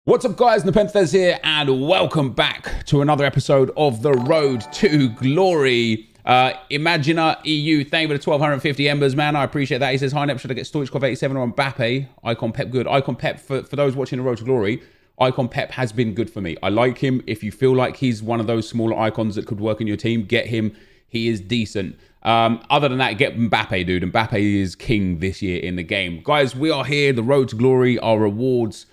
What's up, guys? NepentheZ here, and welcome back to another episode of The Road to Glory. Imagina EU, thank you for the 1250 embers, man. I appreciate that. He says, hi, Nep, should I get Stoichkov 87 or Mbappe? Icon Pep good. Icon Pep, for those watching The Road to Glory, Icon Pep has been good for me. I like him. If you feel like he's one of those smaller icons that could work in your team, get him. He is decent. Other than that, get Mbappe, dude. Mbappe is king this year in the game. Guys, we are here. The Road to Glory, our rewards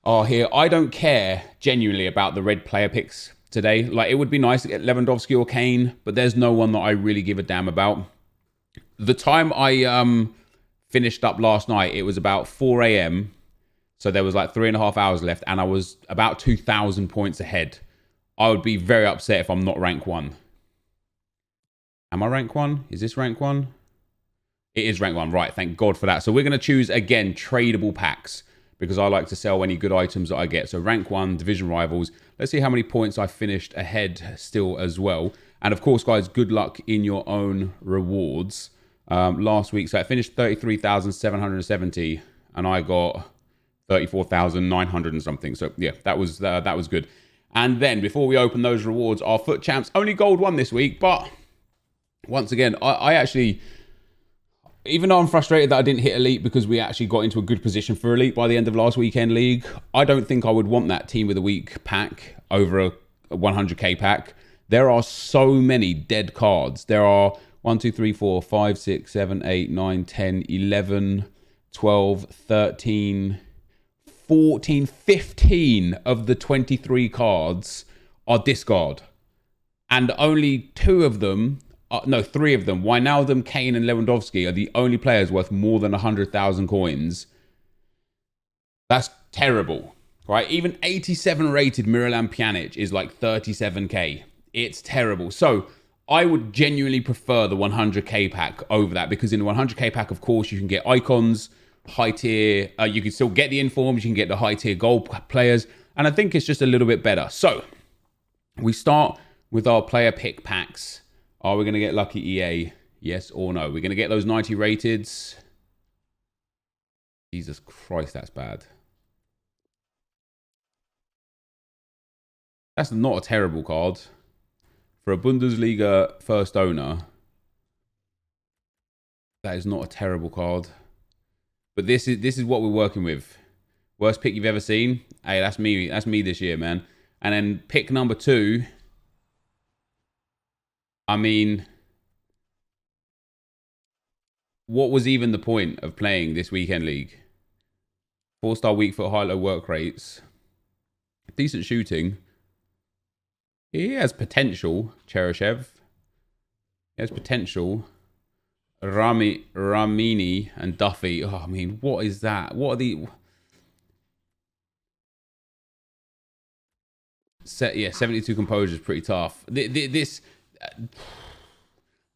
are here. I don't care genuinely about the red player picks today. Like, it would be nice to get Lewandowski or Kane, but there's no one that I really give a damn about. The time I finished up last night, it was about 4 a.m. So there was like 3.5 hours left, and I was about 2,000 points ahead. I would be very upset if I'm not rank 1. Am I rank 1? Is this rank 1? It is rank 1. Right, thank God for that. So we're going to choose, again, tradable packs, because I like to sell any good items that I get. So rank 1, division rivals. Let's see how many points I finished ahead still as well. And of course, guys, good luck in your own rewards. Last week, so I finished 33,770, and I got 34,900 and something. So yeah, that was good. And then before we open those rewards, our FUT champs, only gold 1 this week. But once again, I actually, even though I'm frustrated that I didn't hit Elite because we actually got into a good position for Elite by the end of last weekend league, I don't think I would want that Team of the Week pack over a 100k pack. There are so many dead cards. There are 1, 2, 3, 4, 5, 6, 7, 8, 9, 10, 11, 12, 13, 14, 15 of the 23 cards are discard. And only 2 of them, no, 3 of them, Wijnaldum, Kane and Lewandowski, are the only players worth more than 100,000 coins. That's terrible, right? Even 87 rated Miralem Pjanic is like 37k. It's terrible. So I would genuinely prefer the 100k pack over that, because in the 100k pack, of course, you can get icons, high tier, you can still get the informs, you can get the high tier gold players, and I think it's just a little bit better. So we start with our player pick packs. Are we going to get lucky, EA? Yes or no? We're going to get those 90 rateds. Jesus Christ, that's bad. That's not a terrible card. For a Bundesliga first owner, that is not a terrible card. But this is what we're working with. Worst pick you've ever seen? Hey, that's me. That's me this year, man. And then pick number 2. I mean, what was even the point of playing this weekend league? 4-star weak foot, high-low work rates. Decent shooting. He has potential, Cheryshev. He has potential. Ramini and Duffy. Oh, I mean, what is that? What are the... Yeah, 72 composure is pretty tough. This...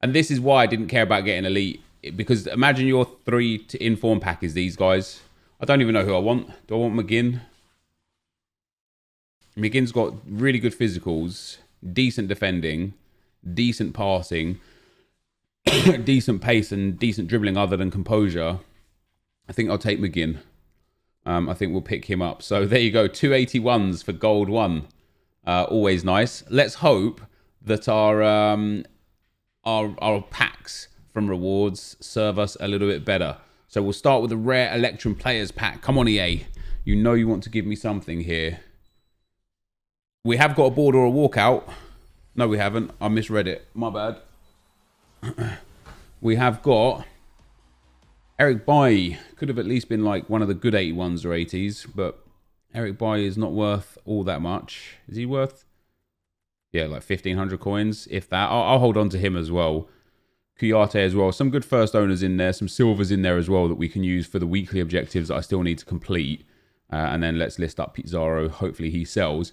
And this is why I didn't care about getting Elite, because imagine your 3 to inform pack is these guys. I don't even know who I want. Do I want McGinn? McGinn's got really good physicals, decent defending, decent passing, decent pace and decent dribbling other than composure. I think I'll take McGinn. I think we'll pick him up. So there you go, 281s for gold 1. Always nice. Let's hope that our packs from rewards serve us a little bit better. So we'll start with the rare Electrum Players pack. Come on, EA. You know you want to give me something here. We have got a board or a walkout. No, we haven't. I misread it. My bad. We have got Eric Bailly. Could have at least been like one of the good 81s or 80s, but Eric Bailly is not worth all that much. Is he worth... yeah, like 1,500 coins, if that. I'll hold on to him as well. Kuyate as well. Some good first owners in there. Some silvers in there as well that we can use for the weekly objectives that I still need to complete. And then let's list up Pizarro. Hopefully he sells.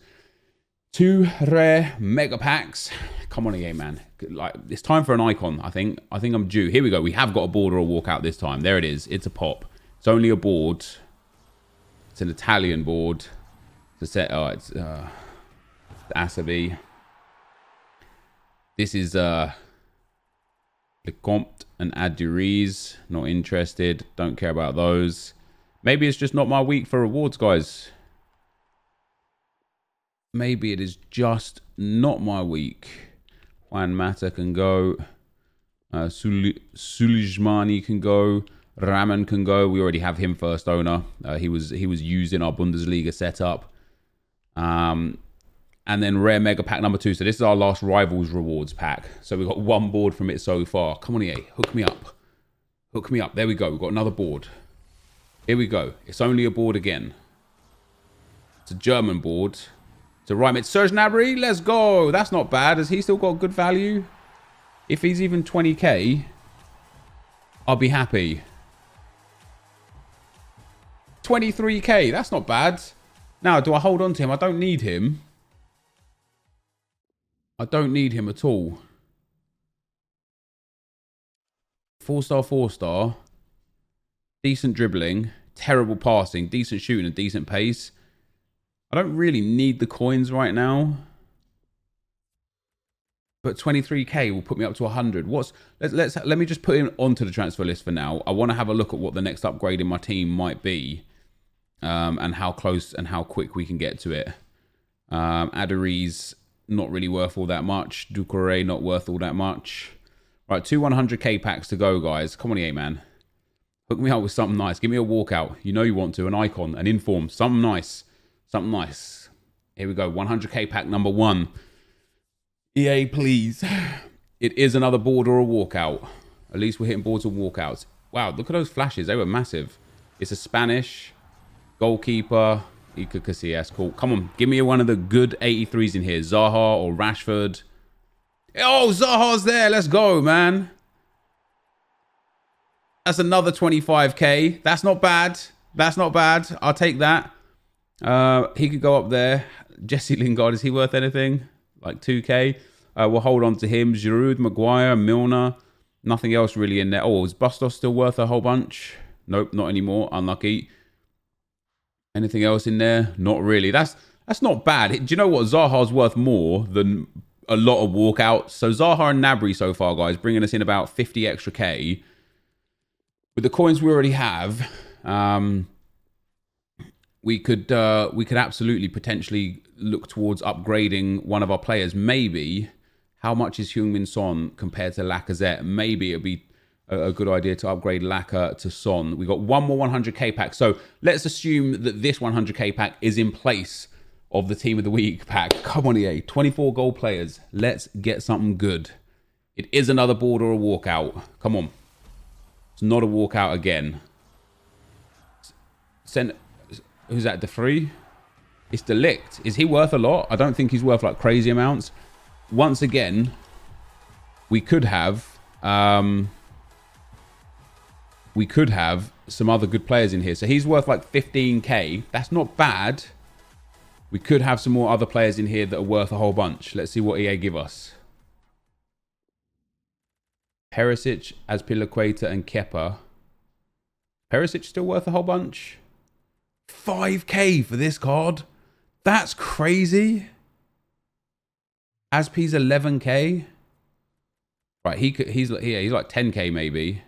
2 rare mega packs. Come on, EA, man. Like, it's time for an icon, I think. I think I'm due. Here we go. We have got a board or a walkout this time. There it is. It's a pop. It's only a board. It's an Italian board. It's a set. Oh, it's Asabi. This is Lecomte and Aduriz. Not interested. Don't care about those. Maybe it's just not my week for rewards, guys. maybe it is just not my week. Juan Mata can go. Sulijmani can go. Raman can go. We already have him first owner. He was used in our Bundesliga setup. And then rare mega pack number 2. So this is our last rivals rewards pack. So we've got one board from it so far. Come on, EA, hook me up. Hook me up. There we go. We've got another board. Here we go. It's only a board again. It's a German board. It's a right mid. Serge Gnabry, let's go. That's not bad. Has he still got good value? If he's even 20k, I'll be happy. 23k, that's not bad. Now, do I hold on to him? I don't need him. I don't need him at all. 4-star, 4-star. Decent dribbling. Terrible passing. Decent shooting and decent pace. I don't really need the coins right now. But 23k will put me up to 100. Let me just put him onto the transfer list for now. I want to have a look at what the next upgrade in my team might be. And how close and how quick we can get to it. Adari's not really worth all that much. Ducouré not worth all that much. Right, 2 100k packs to go, guys. Come on, EA, man. Hook me up with something nice. Give me a walkout. You know you want to. An icon, an inform. Something nice. Something nice. Here we go. 100k pack number 1. EA, please. It is another board or a walkout. At least we're hitting boards and walkouts. Wow, look at those flashes. They were massive. It's a Spanish goalkeeper. Iker Casillas. Cool. Come on. Give me one of the good 83s in here. Zaha or Rashford. Oh, Zaha's there. Let's go, man. That's another 25k. That's not bad. That's not bad. I'll take that. He could go up there. Jesse Lingard, is he worth anything? Like 2k. We'll hold on to him. Giroud, Maguire, Milner. Nothing else really in there. Oh, is Bustos still worth a whole bunch? Nope, not anymore. Unlucky. Anything else in there? Not really. That's not bad. Do you know what? Zaha's worth more than a lot of walkouts. So Zaha and Gnabry so far, guys, bringing us in about 50 extra k. With the coins we already have, we could absolutely potentially look towards upgrading one of our players. Maybe. How much is Heung-min Son compared to Lacazette? Maybe it'd be a good idea to upgrade Laka to Son. We got one more 100k pack. So let's assume that this 100k pack is in place of the Team of the Week pack. Come on, EA. 24 gold players. Let's get something good. It is another board or a walkout. Come on. It's not a walkout again. Who's that? De Vrij? It's De Ligt. Is he worth a lot? I don't think he's worth like crazy amounts. Once again, we could have some other good players in here. So he's worth like 15k. That's not bad. We could have some more other players in here that are worth a whole bunch. Let's see what EA give us. Perisic, Azpilicueta, and Kepa. Perisic still worth a whole bunch? 5k for this card? That's crazy. Azpi's 11k. Right, he's like 10k maybe.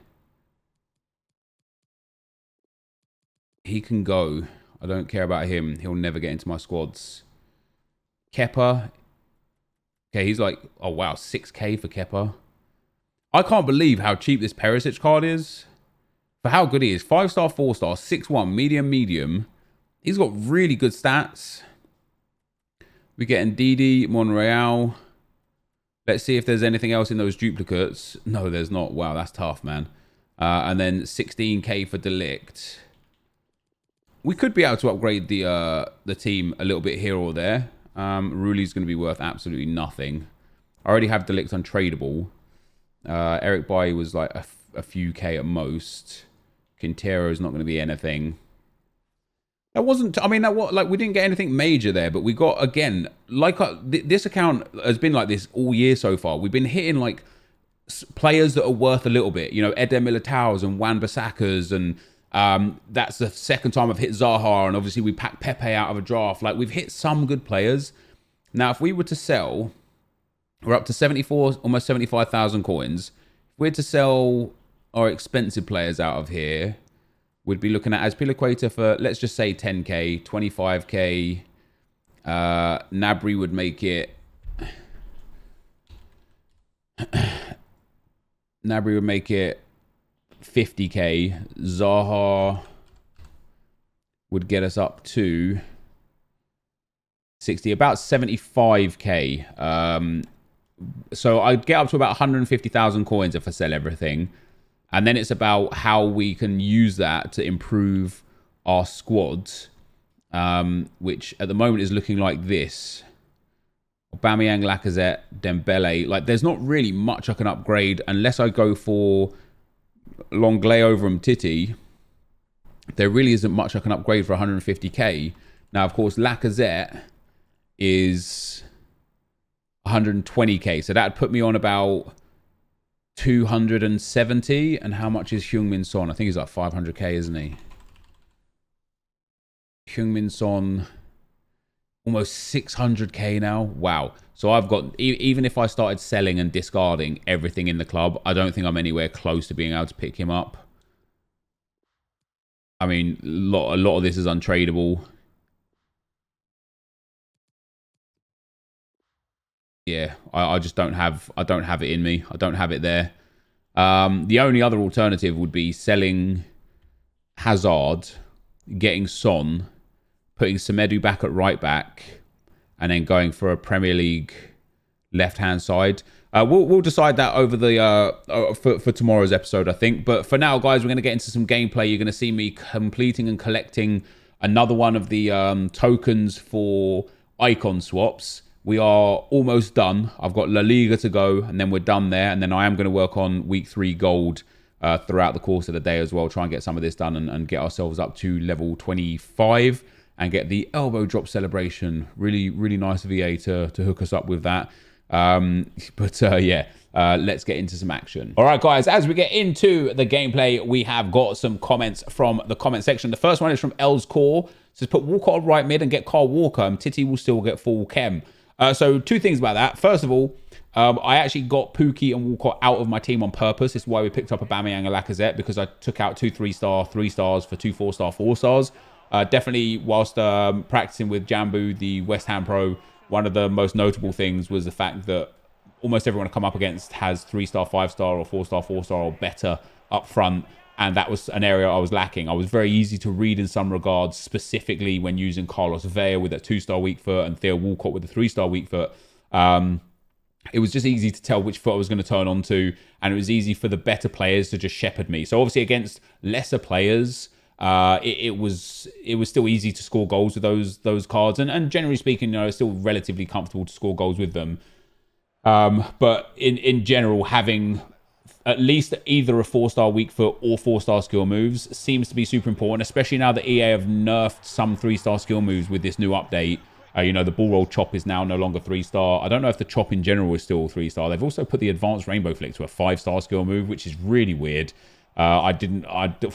He can go. I don't care about him. He'll never get into my squads. Kepa. Okay, he's like, oh wow, 6k for Kepa. I can't believe how cheap this Perisic card is. For how good he is. 5-star, 4-star, 6-1, medium. He's got really good stats. We're getting Didi, Monreal. Let's see if there's anything else in those duplicates. No, there's not. Wow, that's tough, man. And then 16k for De Ligt. We could be able to upgrade the team a little bit here or there. Ruli's going to be worth absolutely nothing. I already have De Ligt untradeable. Eric Bailly was like a few k at most. Quintero is not going to be anything. That wasn't, I mean, we didn't get anything major there, but we got, again, like this account has been like this all year so far. We've been hitting like players that are worth a little bit, you know, Eder Militao's and Wan-Bissaka's, and that's the second time I've hit Zaha, and obviously we packed Pepe out of a draft. Like, we've hit some good players. Now, if we were to sell, we're up to 74, almost 75,000 coins. If we're to sell our expensive players out of here, we'd be looking at Azpilicueta for, let's just say 10k, 25k, Gnabry would make it... Gnabry would make it 50k. Zaha would get us up to 60, about 75k. So I'd get up to about 150,000 coins if I sell everything. And then it's about how we can use that to improve our squads, which at the moment is looking like this. Aubameyang, Lacazette, Dembele. Like, there's not really much I can upgrade unless I go for Longley over Umtiti. There really isn't much I can upgrade for 150k. Now, of course, Lacazette is 120k. So that'd put me on about 270. And how much is Heung-min Son? I think he's like 500k, isn't he? Heung-min Son, almost 600k now. Wow. So I've got, even if I started selling and discarding everything in the club, I don't think I'm anywhere close to being able to pick him up. I mean, a lot of this is untradeable. Yeah, I just don't have it in me. I don't have it there. The only other alternative would be selling Hazard, getting Son, putting Semedo back at right back, and then going for a Premier League left-hand side. We'll decide that over the for tomorrow's episode, I think. But for now, guys, we're going to get into some gameplay. You're going to see me completing and collecting another one of the tokens for icon swaps. We are almost done. I've got La Liga to go, and then we're done there. And then I am going to work on week 3 gold throughout the course of the day as well. Try and get some of this done and get ourselves up to level 25 and get the elbow drop celebration. Really, really nice of EA to hook us up with that. Yeah, let's get into some action. All right, guys, as we get into the gameplay, we have got some comments from the comment section. The first one is from Els Core. It says, put Walker on right mid and get Carl Walker, and Titi will still get full chem. So 2 things about that. First of all, I actually got Pookie and Walcott out of my team on purpose. This is why we picked up Aubameyang and Lacazette, because I took out 2 3-star, 3 stars for 2 4-star, 4 stars. Definitely, whilst practicing with Jambu, the West Ham pro, one of the most notable things was the fact that almost everyone I come up against has 3-star, 5-star, or 4-star, 4-star, or better up front. And that was an area I was lacking. I was very easy to read in some regards, specifically when using Carlos Vela with a 2-star weak foot and Theo Walcott with a 3-star weak foot. It was just easy to tell which foot I was going to turn on to, and it was easy for the better players to just shepherd me. So obviously against lesser players, it was still easy to score goals with those cards, and generally speaking, you know, it's still relatively comfortable to score goals with them. But in general, having at least either a 4-star weak foot or 4-star skill moves seems to be super important, especially now that EA have nerfed some 3-star skill moves with this new update. You know, the ball roll chop is now no longer 3-star. I don't know if the chop in general is still 3-star. They've also put the advanced rainbow flick to a 5-star skill move, which is really weird. That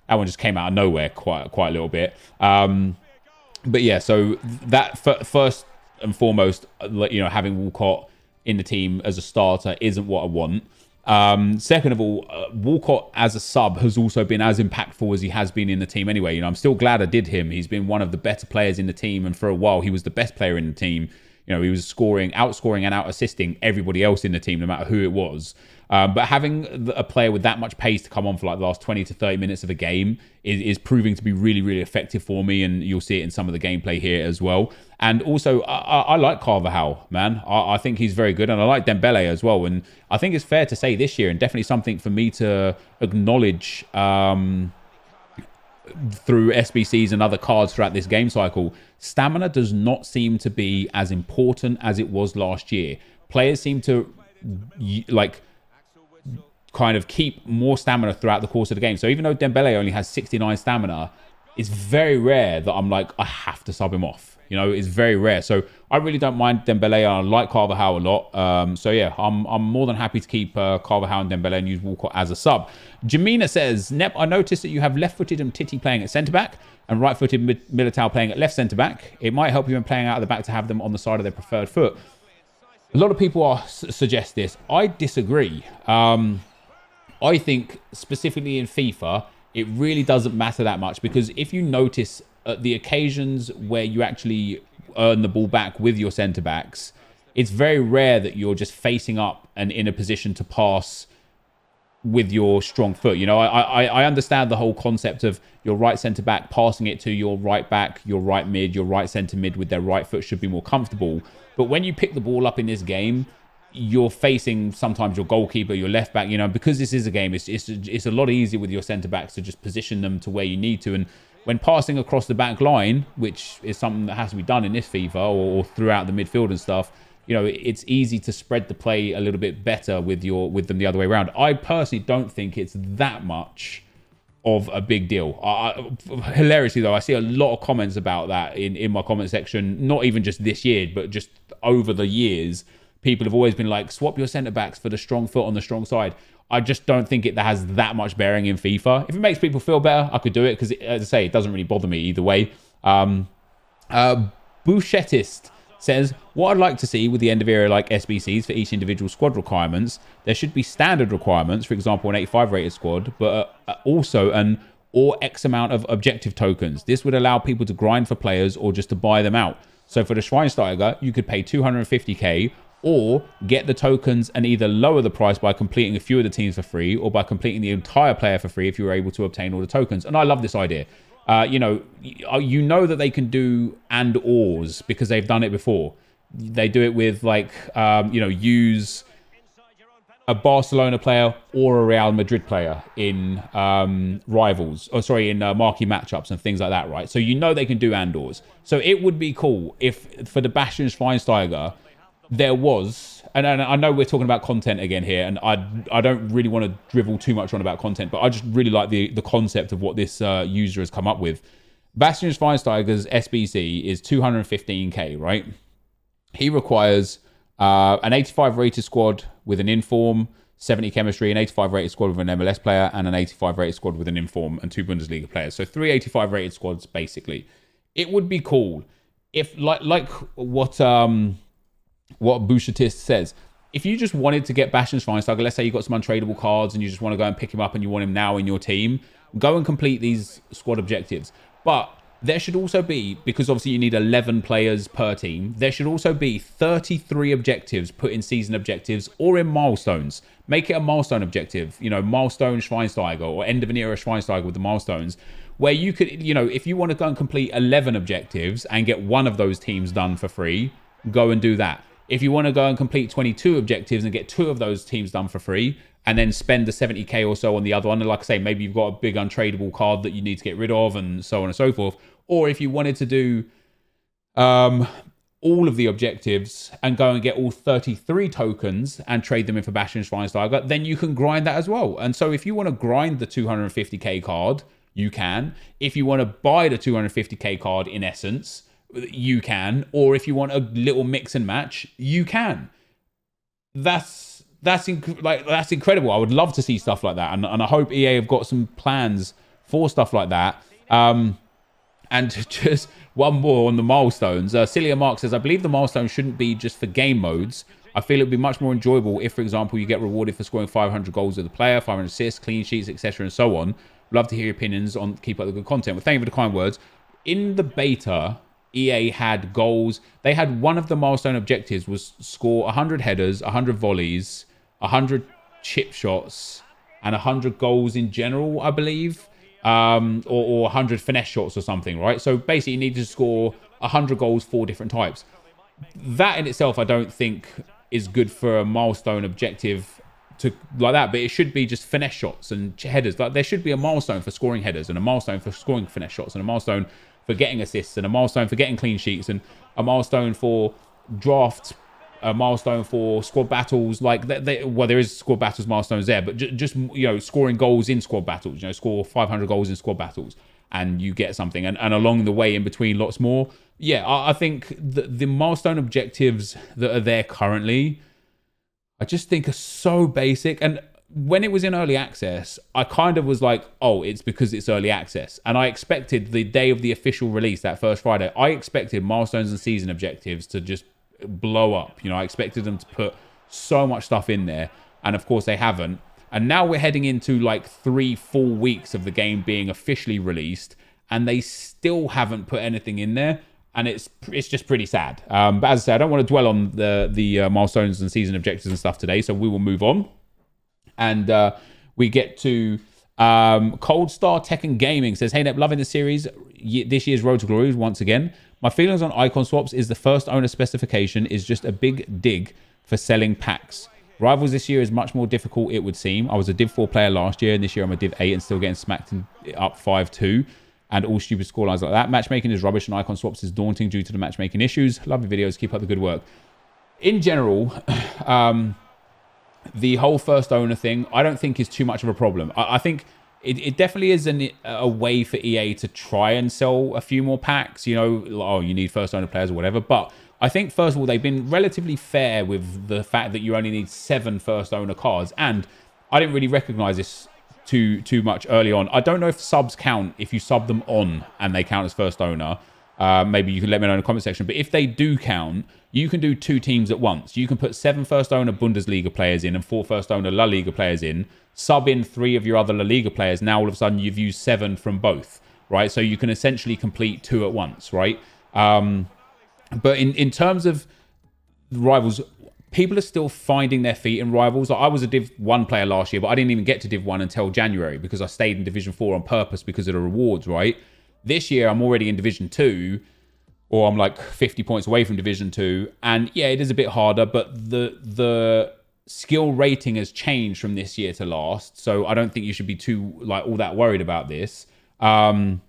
one just came out of nowhere quite a little bit. But yeah, so that first and foremost, you know, having Walcott in the team as a starter isn't what I want. Second of all, Walcott as a sub has also been as impactful as he has been in the team anyway. You know, I'm still glad I did him. He's been one of the better players in the team, and for a while he was the best player in the team. You know, he was outscoring and out-assisting everybody else in the team, no matter who it was. But having a player with that much pace to come on for like the last 20 to 30 minutes of a game is proving to be really, really effective for me, and you'll see it in some of the gameplay here as well. And also, I like Carvajal, man. I think he's very good, and I like Dembele as well. And I think it's fair to say this year, and definitely something for me to acknowledge through SBCs and other cards throughout this game cycle, stamina does not seem to be as important as it was last year. Players seem to like kind of keep more stamina throughout the course of the game. So even though Dembele only has 69 stamina, it's very rare that I'm like, I have to sub him off. You know, it's very rare. So I really don't mind Dembele. I like Carvajal a lot. So yeah, I'm more than happy to keep Carvajal and Dembele and use Walcott as a sub. Jamina says, Nep, I noticed that you have left-footed and Titi playing at centre-back and right-footed Militao playing at left centre-back. It might help you when playing out of the back to have them on the side of their preferred foot. A lot of people suggest this. I disagree. I think specifically in FIFA, it really doesn't matter that much, because if you notice the occasions where you actually earn the ball back with your centre backs, it's very rare that you're just facing up and in a position to pass with your strong foot. You know, I understand the whole concept of your right centre back passing it to your right back, your right mid, your right centre mid with their right foot should be more comfortable. But when you pick the ball up in this game, you're facing sometimes your goalkeeper, your left back, you know, because this is a game, it's a lot easier with your centre backs to just position them to where you need to. And when passing across the back line, which is something that has to be done in this FIFA or throughout the midfield and stuff, you know, it's easy to spread the play a little bit better with them the other way around. I personally don't think it's that much of a big deal. Hilariously though, I see a lot of comments about that in my comment section, not even just this year, but just over the years. People have always been like, swap your centre backs for the strong foot on the strong side. I just don't think it has that much bearing in FIFA. If it makes people feel better, I could do it because, as I say, it doesn't really bother me either way. Bouchettist says, what I'd like to see with the end of era like SBCs for each individual squad requirements, there should be standard requirements, for example, an 85 rated squad, but also an or X amount of objective tokens. This would allow people to grind for players or just to buy them out. So for the Schweinsteiger, you could pay 250k or get the tokens and either lower the price by completing a few of the teams for free or by completing the entire player for free if you were able to obtain all the tokens. And I love this idea. You know that they can do and ors because they've done it before. They do it with like, use a Barcelona player or a Real Madrid player in in marquee matchups and things like that, right? So they can do and ors. So it would be cool if for the Bastian Schweinsteiger there was, and I know we're talking about content again here, and I don't really want to drivel too much on about content, but I just really like the concept of what this user has come up with. Bastian Schweinsteiger's SBC is 215k, right? He requires an 85 rated squad with an inform, 70 chemistry, an 85 rated squad with an MLS player, and an 85 rated squad with an inform and 2 Bundesliga players. So 3 85 rated squads, basically. It would be cool if, like what Bouchetist says, if you just wanted to get Bastian Schweinsteiger, let's say you got some untradeable cards and you just want to go and pick him up and you want him now in your team, go and complete these squad objectives. But there should also be, because obviously you need 11 players per team, there should also be 33 objectives put in season objectives or in milestones. Make it a milestone objective, milestone Schweinsteiger or end of an era Schweinsteiger with the milestones, where you could, if you want to go and complete 11 objectives and get one of those teams done for free, go and do that. If you want to go and complete 22 objectives and get 2 of those teams done for free and then spend the 70k or so on the other one, and like I say, maybe you've got a big untradeable card that you need to get rid of and so on and so forth. Or if you wanted to do all of the objectives and go and get all 33 tokens and trade them in for Bastian Schweinsteiger, then you can grind that as well. And so if you want to grind the 250k card, you can. If you want to buy the 250k card in essence, you can. Or if you want a little mix and match, you can. That's incredible. I would love to see stuff like that, and I hope EA have got some plans for stuff like that. And just one more on the milestones. Celia Mark says, I believe the milestones shouldn't be just for game modes. I feel it would be much more enjoyable if, for example, you get rewarded for scoring 500 goals with the player, 500 assists, clean sheets, etc., and so on. Love to hear your opinions on keep up the good content. Well, thank you for the kind words. In the beta, EA had goals. They had one of the milestone objectives was score 100 headers, 100 volleys, 100 chip shots, and 100 goals in general, I believe, or 100 finesse shots or something, right? So basically, you need to score 100 goals, 4 different types. That in itself, I don't think is good for a milestone objective to like that, but it should be just finesse shots and headers. Like there should be a milestone for scoring headers and a milestone for scoring finesse shots and a milestone for getting assists and a milestone for getting clean sheets and a milestone for draft, a milestone for squad battles. Like there is squad battles milestones there, but just scoring goals in squad battles. Score 500 goals in squad battles and you get something, and along the way in between lots more. Yeah, I think the milestone objectives that are there currently, I just think are so basic. And when it was in early access, I kind of was like, oh, it's because it's early access. And I expected the day of the official release, that first Friday, I expected milestones and season objectives to just blow up. I expected them to put so much stuff in there. And of course they haven't. And now we're heading into like 3 full weeks of the game being officially released, and they still haven't put anything in there. and it's just pretty sad. But as I say, I don't want to dwell on the milestones and season objectives and stuff today, so we will move on. And we get to Cold Star Tekken Gaming says, "Hey Nep, loving the series. This year's Road to Glory once again. My feelings on icon swaps is the first owner specification is just a big dig for selling packs. Rivals this year is much more difficult, it would seem. I was a Div 4 player last year, and this year I'm a Div 8 and still getting smacked up 5-2. And all stupid scorelines like that. Matchmaking is rubbish and icon swaps is daunting due to the matchmaking issues. Love your videos. Keep up the good work." In general, the whole first owner thing, I don't think is too much of a problem. I think it definitely is a way for EA to try and sell a few more packs. You know, oh, you need first owner players or whatever. But I think, first of all, they've been relatively fair with the fact that you only need 7 first owner cards. And I didn't really recognize this too much early on. I don't know if subs count if you sub them on and they count as first owner. Maybe you can let me know in the comment section. But if they do count, you can do 2 teams at once. You can put 7 first owner Bundesliga players in and 4 first owner La Liga players in. Sub in 3 of your other La Liga players. Now all of a sudden you've used 7 from both, right? So you can essentially complete 2 at once, right? But in terms of rivals, people are still finding their feet in rivals. I was a Div 1 player last year, but I didn't even get to Div 1 until January because I stayed in Division 4 on purpose because of the rewards, right? This year, I'm already in Division 2, or I'm like 50 points away from Division 2. And yeah, it is a bit harder, but the skill rating has changed from this year to last. So I don't think you should be too all that worried about this. And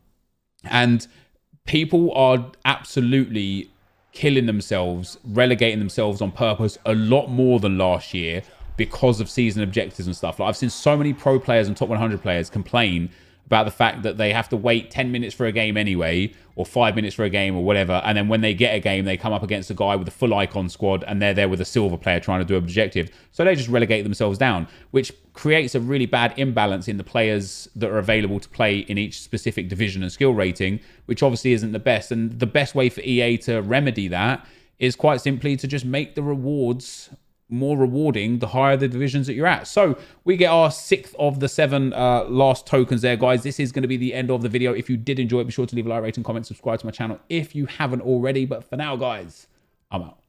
people are absolutely killing themselves, relegating themselves on purpose a lot more than last year because of season objectives and stuff. Like, I've seen so many pro players and top 100 players complain about the fact that they have to wait 10 minutes for a game anyway, or 5 minutes for a game or whatever. And then when they get a game, they come up against a guy with a full icon squad and they're there with a silver player trying to do an objective. So they just relegate themselves down, which creates a really bad imbalance in the players that are available to play in each specific division and skill rating, which obviously isn't the best. And the best way for EA to remedy that is quite simply to just make the rewards more rewarding the higher the divisions that you're at. So we get our 6th of the 7 last tokens there, guys. This is going to be the end of the video. If you did enjoy it, be sure to leave a like, rate, and comment, subscribe to my channel if you haven't already. But for now, guys, I'm out.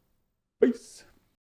Peace.